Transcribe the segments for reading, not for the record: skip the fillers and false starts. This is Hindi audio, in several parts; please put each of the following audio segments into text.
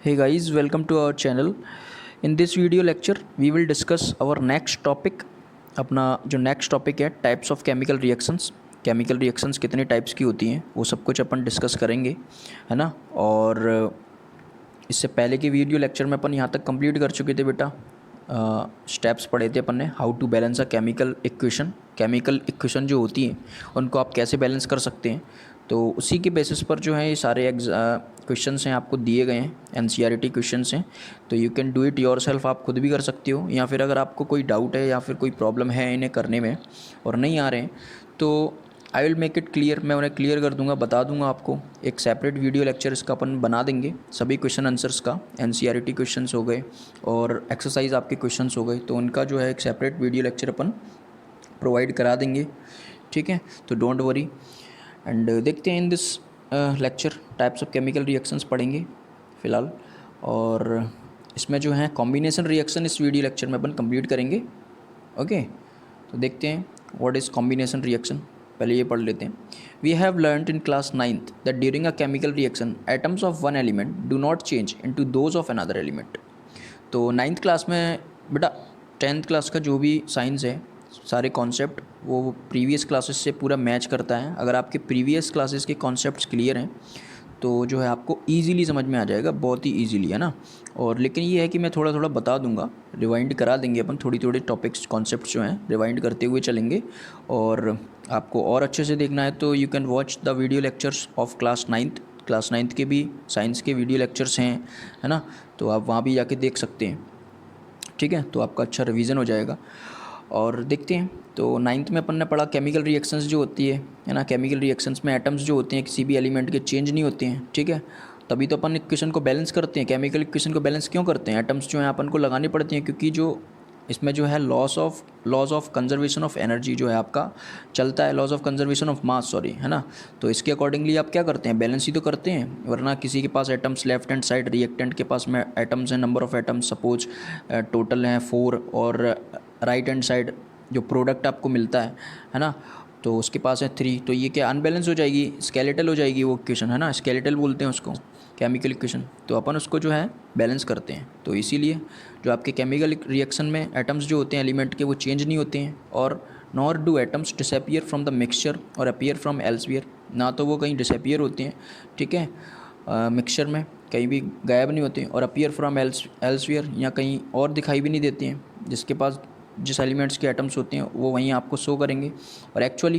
Hey guys, welcome to our channel. In this video lecture, we will discuss our next topic. अपना जो नेक्स्ट टॉपिक है types of chemical reactions. Chemical reactions कितने टाइप्स की होती हैं वो सब कुछ अपन डिस्कस करेंगे, है ना। और इससे पहले के वीडियो लेक्चर में अपन यहाँ तक कंप्लीट कर चुके थे बेटा। स्टेप्स पढ़े थे अपन ने, how to balance a chemical equation. Chemical equation जो होती हैं उनको आप कैसे बैलेंस कर सकते हैं, तो उसी के बेसिस पर जो है ये सारे क्वेश्चंस हैं आपको दिए गए हैं, एनसीईआरटी क्वेश्चंस हैं। तो you can do it yourself, आप खुद भी कर सकते हो, या फिर अगर आपको कोई डाउट है या फिर कोई प्रॉब्लम है इन्हें करने में और नहीं आ रहे हैं तो I will make it clear, मैं उन्हें क्लियर कर दूंगा, बता दूंगा आपको। एक सेपरेट वीडियो लेक्चर इसका अपन बना देंगे, सभी क्वेश्चन आंसर्स का। एनसीईआरटी क्वेश्चंस हो गए और एक्सरसाइज आपके क्वेश्चंस हो गए, तो उनका जो है एक सेपरेट वीडियो लेक्चर अपन प्रोवाइड करा देंगे, ठीक है। तो डोंट वरी। एंड देखते हैं in this lecture types of chemical reactions पढ़ेंगे फ़िलहाल। और इसमें जो है कॉम्बिनेशन रिएक्शन इस वीडियो लेक्चर में अपन कंप्लीट करेंगे, ओके। तो देखते हैं व्हाट इज़ कॉम्बिनेशन रिएक्शन, पहले ये पढ़ लेते हैं। We have learned in class 9th that during a chemical reaction atoms of one element do not change into those of another element. तो 9th क्लास में बेटा, 10th क्लास का जो भी साइंस है, सारे कॉन्सेप्ट वो प्रीवियस क्लासेस से पूरा मैच करता है। अगर आपके प्रीवियस क्लासेस के कॉन्सेप्ट्स क्लियर हैं तो जो है आपको ईज़िली समझ में आ जाएगा, बहुत ही ईज़िली, है ना। और लेकिन ये है कि मैं थोड़ा थोड़ा बता दूंगा, रिवाइंड करा देंगे अपन, थोड़ी थोड़ी टॉपिक्स कॉन्सेप्ट्स जो हैं रिवाइंड करते हुए चलेंगे। और आपको और अच्छे से देखना है तो you can watch the video lectures of class 9th के भी साइंस के वीडियो लेक्चर्स हैं, है ना। तो आप वहाँ भी जाके देख सकते हैं, ठीक है। तो आपका अच्छा रिवीजन हो जाएगा। और देखते हैं, तो 9th में अपन ने पढ़ा केमिकल रिएक्शंस जो होती है ना। केमिकल रिएक्शंस में एटम्स जो होते हैं किसी भी एलिमेंट के चेंज नहीं होते हैं, ठीक है। तभी तो अपन इक्वेशन को बैलेंस करते हैं। केमिकल इक्वेशन को बैलेंस क्यों करते हैं? एटम्स जो हैं अपन को लगानी पड़ती हैं, क्योंकि जो इसमें जो है loss of conservation of energy जो है आपका चलता है, loss of conservation of mass, sorry, है ना। तो इसके अकॉर्डिंगली आप क्या करते हैं? बैलेंस ही तो करते हैं। वरना किसी के पास atoms left hand side, reactant के पास में एटम्स हैं, number of atoms suppose total हैं 4, और राइट हैंड साइड जो प्रोडक्ट आपको मिलता है ना, तो उसके पास है 3, तो ये क्या अनबैलेंस हो जाएगी, स्केलेटल हो जाएगी वो इक्वेशन, है ना। स्केलेटल बोलते हैं उसको, केमिकल इक्वेशन। तो अपन उसको जो है बैलेंस करते हैं। तो इसीलिए जो आपके केमिकल रिएक्शन में एटम्स जो होते हैं एलिमेंट के वो चेंज नहीं होते हैं, और nor do atoms disappear from the mixture और अपीयर फ्रॉम एल्सवियर। ना तो वो कहीं डिसअपियर होते हैं, ठीक है, मिक्सचर में कहीं भी गायब नहीं होते हैं, और अपीयर फ्रॉम एल्सवियर या कहीं और दिखाई भी नहीं देते हैं। जिसके पास जिस एलिमेंट्स के एटम्स होते हैं वो वहीं आपको शो करेंगे। और actually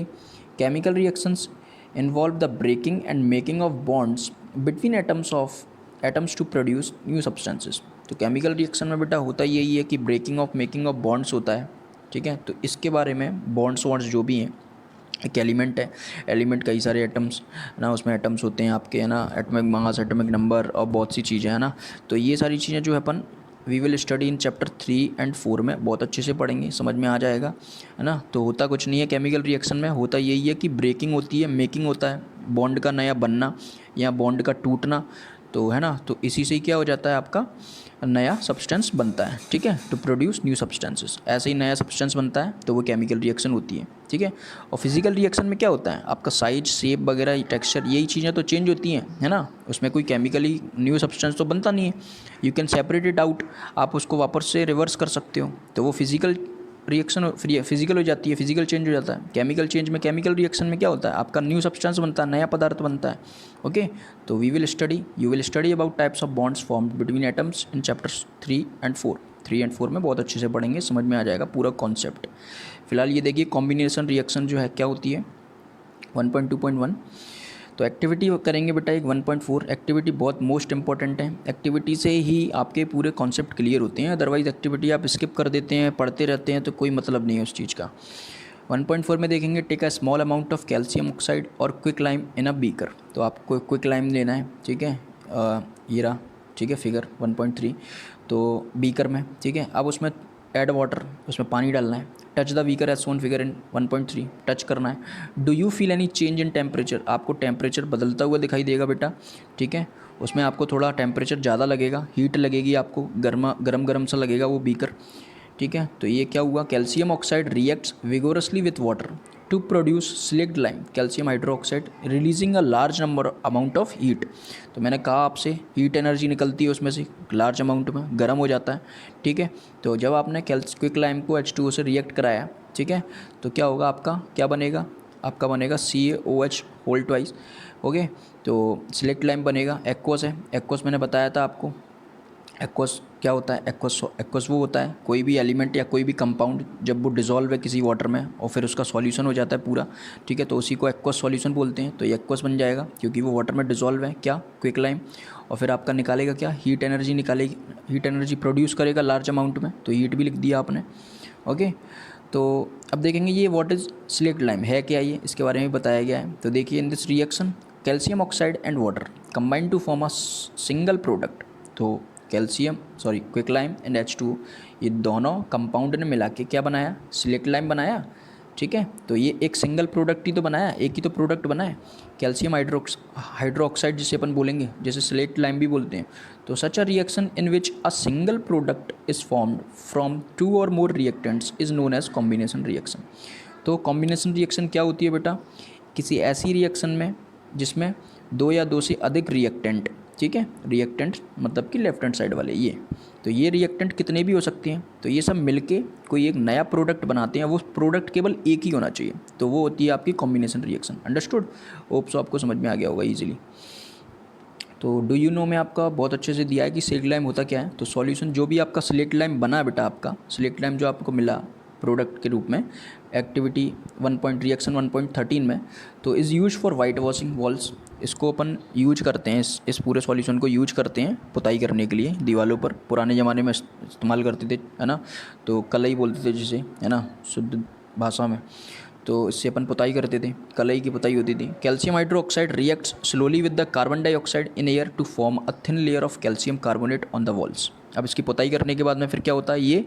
chemical reactions involve the breaking and making of bonds between atoms to produce new substances. तो केमिकल रिएक्शन में बेटा होता यही है कि breaking of making of bonds होता है, ठीक है। तो इसके बारे में बॉन्ड्स जो भी हैं, एक एलिमेंट है, एलिमेंट कई सारे एटम्स ना, उसमें एटम्स होते हैं आपके, है ना, एटॉमिक मास, एटॉमिक नंबर और बहुत सी चीज़ें, है ना। तो ये सारी चीज़ें जो है अपन we will study in chapter 3 and 4 में बहुत अच्छे से पढ़ेंगे, समझ में आ जाएगा, है ना। तो होता कुछ नहीं है केमिकल रिएक्शन में, होता यही है कि ब्रेकिंग होती है, मेकिंग होता है, बॉन्ड का नया बनना या बॉन्ड का टूटना, तो है ना। तो इसी से ही क्या हो जाता है, आपका नया सब्सटेंस बनता है, ठीक है, टू प्रोड्यूस न्यू सब्सटेंसेस। ऐसे ही नया सब्सटेंस बनता है तो वो केमिकल रिएक्शन होती है, ठीक है। और फिजिकल रिएक्शन में क्या होता है, आपका साइज, शेप वगैरह, टेक्सचर, यही चीज़ें तो चेंज होती हैं, है ना। उसमें कोई केमिकली न्यू सब्सटेंस तो बनता नहीं है। You can separate it out, आप उसको वापस से रिवर्स कर सकते हो, तो वो फिजिकल रिएक्शन फिजिकल हो जाती है, फिजिकल चेंज हो जाता है। केमिकल चेंज में, केमिकल रिएक्शन में क्या होता है, आपका न्यू सब्सटेंस बनता है, नया पदार्थ बनता है, ओके। तो you will study about types of bonds formed between atoms in chapters 3 and 4 में बहुत अच्छे से पढ़ेंगे, समझ में आ जाएगा पूरा कॉन्सेप्ट। फिलहाल ये देखिए कॉम्बिनेशन रिएक्शन जो है क्या होती है 1.2.1। तो एक्टिविटी करेंगे बेटा एक 1.4। एक्टिविटी बहुत मोस्ट इंपॉर्टेंट है, एक्टिविटी से ही आपके पूरे कॉन्सेप्ट क्लियर होते हैं, अदरवाइज एक्टिविटी आप स्किप कर देते हैं, पढ़ते रहते हैं तो कोई मतलब नहीं है उस चीज़ का। 1.4 में देखेंगे, take a small amount of calcium oxide और quick lime in a beaker. तो आपको क्विक लाइम लेना है, ठीक है, ये रहा, ठीक है, फिगर 1.3। तो बीकर में, ठीक है, अब उसमें ऐड वाटर, उसमें पानी डालना है। Touch the beaker as shown figure in 1.3, touch करना है। Do you feel any change in temperature, आपको टेम्परेचर बदलता हुआ दिखाई देगा बेटा, ठीक है। उसमें आपको थोड़ा टेम्परेचर ज़्यादा लगेगा, हीट लगेगी आपको, गरम सा लगेगा वो बीकर, ठीक है। तो ये क्या हुआ, calcium oxide reacts vigorously with water. To produce slaked lime calcium hydroxide releasing a large number amount of heat. तो मैंने कहा आपसे हीट एनर्जी निकलती है उसमें से लार्ज अमाउंट में, गर्म हो जाता है, ठीक है। तो जब आपने क्विक लाइम को H2O से रिएक्ट कराया, ठीक है, तो क्या होगा आपका, क्या बनेगा, आपका बनेगा CaOH होल ट्वाइस, ओके। तो सिलेक्ट लाइम बनेगा, एक्वस है, एक्वस मैंने बताया था आपको। एक्वस क्या होता है, एक्वस वो होता है कोई भी एलिमेंट या कोई भी कंपाउंड जब वो डिज़ोल्व है किसी वाटर में और फिर उसका सॉल्यूशन हो जाता है पूरा, ठीक है, तो उसी को एक्वस सॉल्यूशन बोलते हैं। तो ये एक्वस बन जाएगा क्योंकि वो वाटर में डिज़ोल्व है, क्या, क्विक लाइम, और फिर आपका निकालेगा क्या, हीट एनर्जी निकालेगी, हीट एनर्जी प्रोड्यूस करेगा लार्ज अमाउंट में, तो हीट भी लिख दिया आपने, ओके। तो अब देखेंगे ये व्हाट इज़ सिलेक्ट लाइम है क्या, ये इसके बारे में बताया गया है। तो देखिए in this reaction calcium oxide and water combine to form a single product. तो क्विक लाइम एंड H2O ये दोनों कंपाउंड ने मिला के क्या बनाया, सिलेक्ट लाइम बनाया, ठीक है। तो ये एक सिंगल प्रोडक्ट ही तो बनाया, एक ही तो प्रोडक्ट बनाया, कैल्शियम हाइड्रोक्साइड जिसे अपन बोलेंगे, जैसे सिलेक्ट लाइम भी बोलते हैं। तो such a reaction in which a single product is formed from 2 और more reactants is known as combination reaction. तो कॉम्बिनेशन रिएक्शन क्या होती है बेटा, किसी ऐसी रिएक्शन में जिसमें 2 या 2 से अधिक रिएक्टेंट, ठीक है, रिएक्टेंट मतलब कि लेफ्ट हैंड साइड वाले ये, तो ये रिएक्टेंट कितने भी हो सकते हैं, तो ये सब मिलके कोई एक नया प्रोडक्ट बनाते हैं, वो प्रोडक्ट केवल एक ही होना चाहिए, तो वो होती है आपकी combination reaction. Understood, hope so आपको समझ में आ गया होगा इजीली। तो डू यू नो में आपका बहुत अच्छे से दिया है कि सिलेक्ट लाइम होता क्या है। तो सॉल्यूशन जो भी आपका सिलेक्ट लाइम बना बेटा, आपका सिलेक्ट लाइम जो आपको मिला प्रोडक्ट के रूप में एक्टिविटी 1 रिएक्शन 1.13 में, तो is use for white washing walls. इसको अपन यूज करते हैं, इस पूरे सॉल्यूशन को यूज करते हैं पुताई करने के लिए दीवारों पर, पुराने ज़माने में इस्तेमाल करते थे, है ना, तो कलई बोलते थे जिसे, है ना, शुद्ध भाषा में। तो इससे अपन पुताई करते थे, कलई की पुताई होती थी। Calcium hydroxide reacts slowly with the carbon dioxide in air to form a thin layer of calcium carbonate on the walls. अब इसकी पुताई करने के बाद में फिर क्या होता है, ये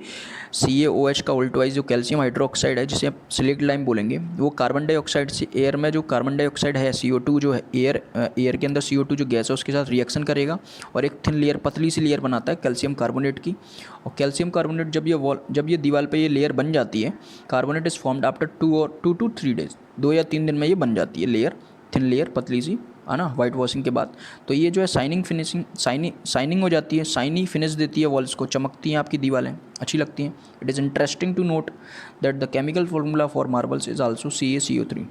CaOH का उल्टवाइज जो कैल्शियम हाइड्रोक्साइड है जिसे आप सिलेक्ट लाइम बोलेंगे, वो कार्बन डाइऑक्साइड से एयर में जो कार्बन डाइऑक्साइड है CO2 जो है एयर के अंदर CO2 जो गैस है उसके साथ रिएक्शन करेगा और एक थिन लेयर, पतली सी लेयर बनाता है कैल्शियम कार्बोनेट की। और कैल्शियम कार्बोनेट जब ये दीवार पर ये लेयर बन जाती है, carbonate is formed after 2 to 3 days, 2 या 3 दिन में ये बन जाती है लेयर, थिन लेयर पतली सी, है ना, वाइट वॉशिंग के बाद। तो ये जो है शाइनिंग हो जाती है, शाइनी फिनिश देती है वॉल्स को, चमकती हैं आपकी दीवारें, अच्छी लगती हैं। It is interesting to note that the chemical formula for marbles is also CaCO3।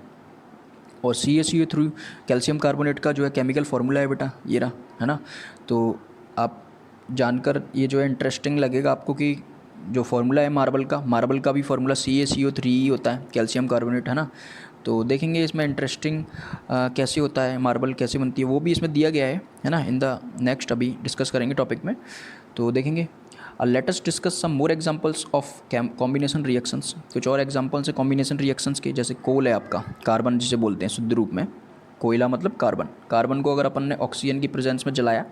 और CaCO3 कैल्शियम कार्बोनेट का जो है केमिकल फार्मूला है बेटा, ये रहा, है ना। तो आप जानकर ये जो है इंटरेस्टिंग लगेगा आपको कि जो फार्मूला है मार्बल का भी फार्मूला CaCO3 ही होता है, कैल्शियम कार्बोनेट, है ना। तो देखेंगे इसमें इंटरेस्टिंग कैसे होता है, मार्बल कैसे बनती है, वो भी इसमें दिया गया है ना, इन द नेक्स्ट अभी डिस्कस करेंगे टॉपिक में, तो देखेंगे। Let us discuss some more examples of combination reactions. कुछ और एग्जांपल्स है कॉम्बिनेशन रिएक्शंस के, जैसे कोल है आपका, कार्बन जिसे बोलते हैं शुद्ध रूप में, कोयला मतलब कार्बन को अगर अपन ने ऑक्सीजन की प्रेजेंस में जलाया,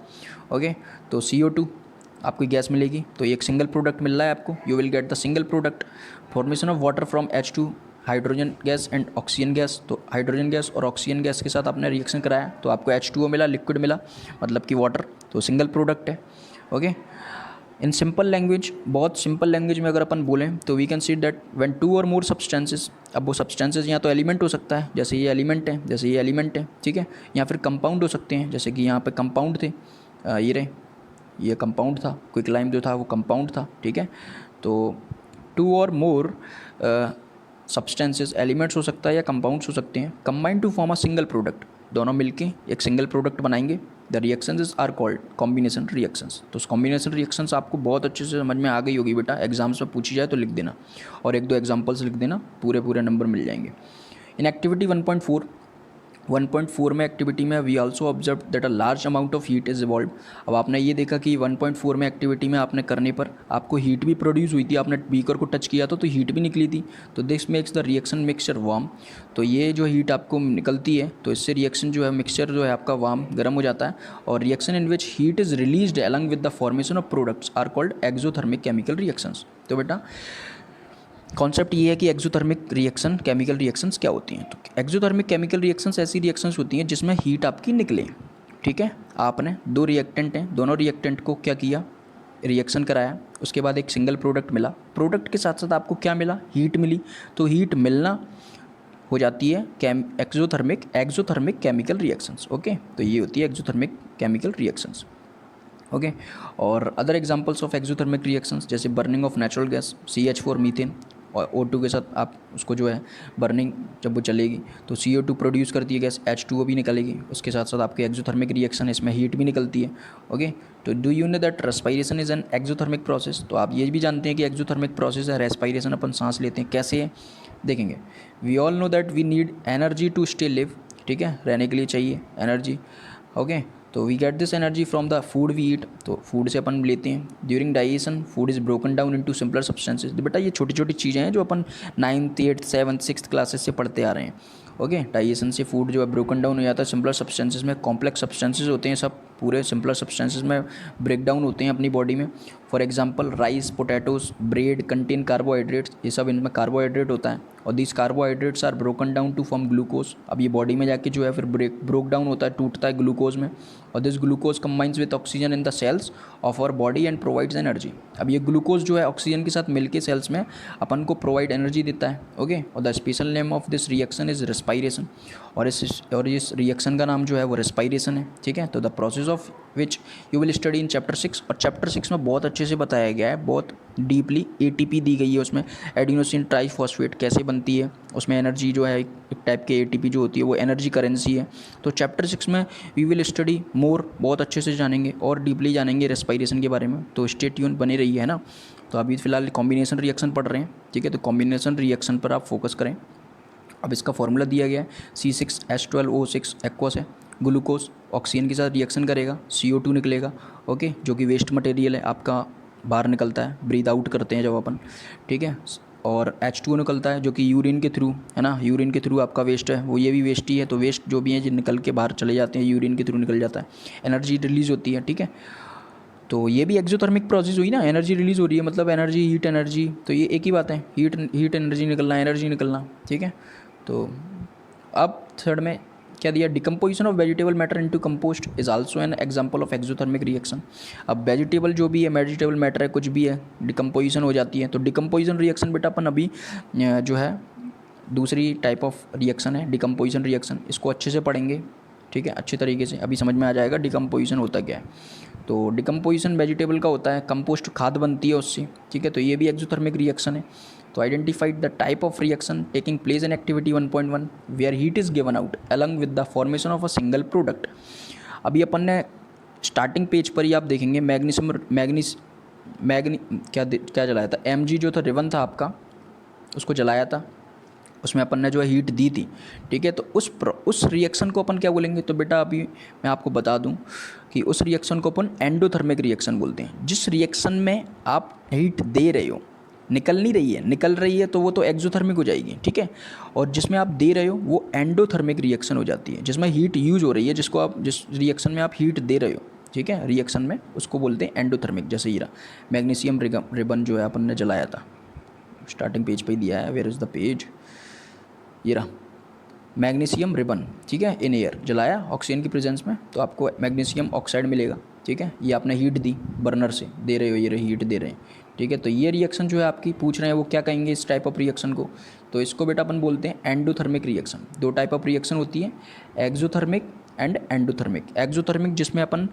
ओके, तो CO2 आपकी गैस मिलेगी, तो एक सिंगल प्रोडक्ट मिल रहा है आपको, you will get the single product. Formation of water from H2 hydrogen gas and oxygen gas, तो हाइड्रोजन गैस और ऑक्सीजन गैस के साथ आपने रिएक्शन कराया तो आपको H2O मिला, लिक्विड मिला, मतलब कि वाटर, तो सिंगल प्रोडक्ट है, ओके। इन सिंपल लैंग्वेज, बहुत सिंपल लैंग्वेज में अगर अपन बोलें तो we can see that when 2 और मोर सब्सटेंसेस, अब वो सब्सटेंसेस या तो एलिमेंट हो सकता है, जैसे ये एलिमेंट है, ठीक है, या फिर कंपाउंड हो सकते हैं, जैसे कि यहाँ पे कंपाउंड थे, ये कंपाउंड था, क्विक लाइम जो था वो कंपाउंड था, ठीक है। तो 2 और मोर सब्सटेंसेस, एलिमेंट्स हो सकता है या कंपाउंड्स हो सकते हैं, combine to form a single product, दोनों मिलके एक सिंगल प्रोडक्ट बनाएंगे। The reactions are called combination reactions. तो कॉम्बिनेशन रिएक्शंस आपको बहुत अच्छे से समझ में आ गई होगी बेटा, एग्जाम्स में पूछी जाए तो लिख देना, और 1-2 एग्जाम्पल्स लिख देना, पूरे नंबर मिल जाएंगे। इन एक्टिविटी 1.4 में एक्टिविटी में we also observe that a large amount of heat is evolve. अब आपने ये देखा कि 1.4 में एक्टिविटी में आपने करने पर आपको हीट भी प्रोड्यूस हुई थी, आपने बीकर को टच किया था तो हीट भी निकली थी, तो this makes the reaction mixture warm. तो ये जो हीट आपको निकलती है तो इससे रिएक्शन जो है, मिक्सचर जो है आपका वार्म, गर्म हो जाता है, और reaction in which heat is released along with the formation of products are called exothermic chemical reactions. तो बेटा कॉन्सेप्ट ये है कि एक्सोथर्मिक रिएक्शन केमिकल रिएक्शंस क्या होती हैं। तो एक्सोथर्मिक केमिकल रिएक्शंस ऐसी रिएक्शंस होती हैं जिसमें हीट आपकी निकले, ठीक है। आपने 2 रिएक्टेंट हैं, दोनों रिएक्टेंट को क्या किया, रिएक्शन कराया, उसके बाद एक सिंगल प्रोडक्ट मिला, प्रोडक्ट के साथ साथ आपको क्या मिला, हीट मिली। तो हीट मिलना हो जाती है एक्सोथर्मिक केमिकल रिएक्शंस। ओके, तो ये होती है एक्सोथर्मिक केमिकल रिएक्शंस। ओके, और other examples of exothermic reactions जैसे burning of natural gas CH4 methane और O2 के साथ आप उसको जो है बर्निंग जब वो चलेगी तो CO2 प्रोड्यूस करती है गैस, H2O भी निकलेगी, उसके साथ साथ आपके एक्सोथर्मिक रिएक्शन है, इसमें हीट भी निकलती है। ओके, तो do you know that respiration is an exothermic process? तो आप ये भी जानते हैं कि एक्सोथर्मिक प्रोसेस है, रेस्पायरेशन अपन सांस लेते हैं, कैसे है देखेंगे। We all know that we need energy to stay live, ठीक है, रहने के लिए चाहिए एनर्जी। ओके, तो we get this energy from the food we eat, तो फूड से अपन लेते हैं। During digestion food is broken down into simpler substances. बेटा ये छोटी छोटी चीज़ें हैं जो अपन 9th 8th 7th 6th classes से पढ़ते आ रहे हैं। ओके, डाइजेशन से फूड जो है ब्रोकन डाउन हो जाता है सिंपलर सब्सटेंसेस में। कॉम्प्लेक्स सब्सटेंसेस होते हैं सब पूरे सिंपलर सब्सटेंसेस में ब्रेक डाउन होते हैं अपनी बॉडी में। For example rice, potatoes, bread contain carbohydrates, ये सब इनमें कार्बोहाइड्रेट होता है और these carbohydrates are broken down to form glucose. अब ये बॉडी में जाके जो है फिर ब्रोक डाउन होता है, टूटता है ग्लूकोज में, और this glucose combines with oxygen in the cells of our body and provides energy. अब ये ग्लूकोज जो है ऑक्सीजन के साथ मिलके सेल्स में अपन को प्रोवाइड एनर्जी देता है। ओके, और the special name of this reaction is respiration, और इस रिएक्शन का नाम जो है वो रेस्पायरेशन है। ठीक है, तो the process of which you will study in chapter 6, और चैप्टर 6 में बहुत अच्छे से बताया गया है, बहुत डीपली ATP दी गई है उसमें, एडिनोसिन ट्राइफॉस्फेट कैसे बनती है, उसमें एनर्जी जो है एक टाइप के ATP जो होती है वो एनर्जी करेंसी है। तो चैप्टर 6 में वी विल स्टडी मोर, बहुत अच्छे से जानेंगे और डीपली जानेंगे रेस्पायरेशन के बारे में। तो स्टे ट्यून बने रही है ना। तो अभी फ़िलहाल कॉम्बिनेशन रिएक्शन पढ़ रहे हैं, ठीक है, तो कॉम्बिनेशन रिएक्शन पर आप फोकस करें। अब इसका फॉर्मूला दिया गया है C6H12O6 एक्वस है, ग्लूकोज ऑक्सीजन के साथ रिएक्शन करेगा, CO2 निकलेगा। ओके, जो कि वेस्ट मटेरियल है आपका, बाहर निकलता है, ब्रीद आउट करते हैं जब अपन, ठीक है, और H2O निकलता है जो कि यूरिन के थ्रू है ना, यूरिन के थ्रू आपका वेस्ट है, वो ये भी वेस्ट ही है, तो वेस्ट जो भी है जो निकल के बाहर चले जाते हैं, यूरिन के थ्रू निकल जाता है, एनर्जी रिलीज़ होती है। ठीक है, तो ये भी एक्सोथर्मिक प्रोसेस हुई ना, एनर्जी रिलीज़ हो रही है, मतलब एनर्जी, हीट एनर्जी, तो ये एक ही बात है, हीट एनर्जी निकलना, एनर्जी निकलना। ठीक है, तो अब थर्ड में क्या दिया, decomposition of vegetable matter into compost is also an example of exothermic reaction. अब वेजिटेबल जो भी है, वेजिटेबल मैटर है, कुछ भी है, डिकम्पोजिशन हो जाती है, तो डिकम्पोजिशन रिएक्शन बेटा अपन अभी जो है दूसरी टाइप ऑफ रिएक्शन है डिकम्पोजिशन रिएक्शन, इसको अच्छे से पढ़ेंगे। ठीक है, अच्छे तरीके से अभी समझ में आ जाएगा डिकम्पोजिशन होता क्या है। तो डिकम्पोजिशन वेजिटेबल का होता है, कंपोस्ट खाद बनती है उससे। ठीक है, तो ये भी एक्सोथर्मिक रिएक्शन है। तो identified the type of reaction taking place in activity 1.1 where heat is given out along with the formation of a single product. अभी अपन ने स्टार्टिंग पेज पर ही आप देखेंगे क्या जलाया था, Mg जो था रिबन था आपका, उसको जलाया था, उसमें अपन ने जो है हीट दी थी। ठीक है, तो उस रिएक्शन को अपन क्या बोलेंगे, तो बेटा अभी मैं आपको बता दूं कि उस रिएक्शन को अपन एंडोथर्मिक रिएक्शन बोलते हैं। जिस रिएक्शन में आप हीट दे रहे हो, निकल रही है तो वो तो एक्सोथर्मिक हो जाएगी। ठीक है, और जिसमें आप दे रहे हो वो एंडोथर्मिक रिएक्शन हो जाती है, जिसमें हीट यूज हो रही है, जिस रिएक्शन में आप हीट दे रहे हो, ठीक है, रिएक्शन में, उसको बोलते हैं एंडोथर्मिक। जैसे ये रहा मैग्नीशियम रिबन जो है अपन ने जलाया था, स्टार्टिंग पेज पे ही दिया है, वेयर इज़ द पेज, ये रहा मैग्नीशियम रिबन। ठीक है, इन एयर जलाया ऑक्सीजन की प्रेजेंस में, तो आपको मैग्नीशियम ऑक्साइड मिलेगा। ठीक है, ये आपने हीट दी, बर्नर से दे रहे हो, ये रही हीट दे रहे हैं। ठीक है, तो ये रिएक्शन जो है आपकी पूछ रहे हैं वो क्या कहेंगे इस टाइप ऑफ रिएक्शन को, तो इसको बेटा अपन बोलते हैं एंडोथर्मिक रिएक्शन। दो टाइप ऑफ रिएक्शन होती है, एक्सोथर्मिक एंड एंडोथर्मिक। एक्सोथर्मिक जिसमें अपन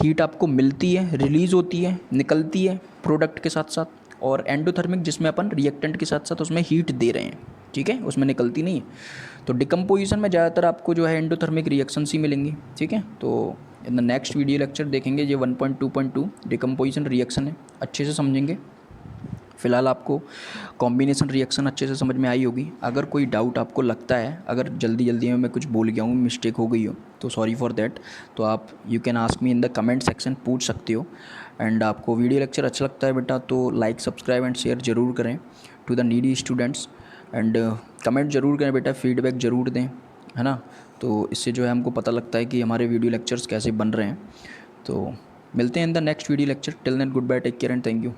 हीट आपको मिलती है, रिलीज़ होती है, निकलती है प्रोडक्ट के साथ साथ, और एंडोथर्मिक जिसमें अपन रिएक्टेंट के साथ साथ उसमें हीट दे रहे हैं। ठीक है, उसमें निकलती नहीं है। तो डिकम्पोजिशन में ज़्यादातर आपको जो है एंडोथर्मिक रिएक्शंस ही मिलेंगी। ठीक है, तो इन द नेक्स्ट वीडियो लेक्चर देखेंगे, ये 1.2.2 डिकम्पोजिशन रिएक्शन है, अच्छे से समझेंगे। फ़िलहाल आपको कॉम्बिनेशन रिएक्शन अच्छे से समझ में आई होगी। अगर कोई डाउट आपको लगता है, अगर जल्दी में मैं कुछ बोल गया हूँ, मिस्टेक हो गई हो, तो सॉरी फॉर दैट, तो आप you can ask me in the comment section, पूछ सकते हो। एंड आपको वीडियो लेक्चर अच्छा लगता है बेटा तो लाइक, सब्सक्राइब एंड शेयर ज़रूर करें to the needy students. And comment ज़रूर करें बेटा, फीडबैक ज़रूर दें, है ना, तो इससे जो है हमको पता लगता है कि हमारे वीडियो लेक्चर्स कैसे बन रहे हैं। तो मिलते हैं in the next video lecture, till then good bye, take care and thank you.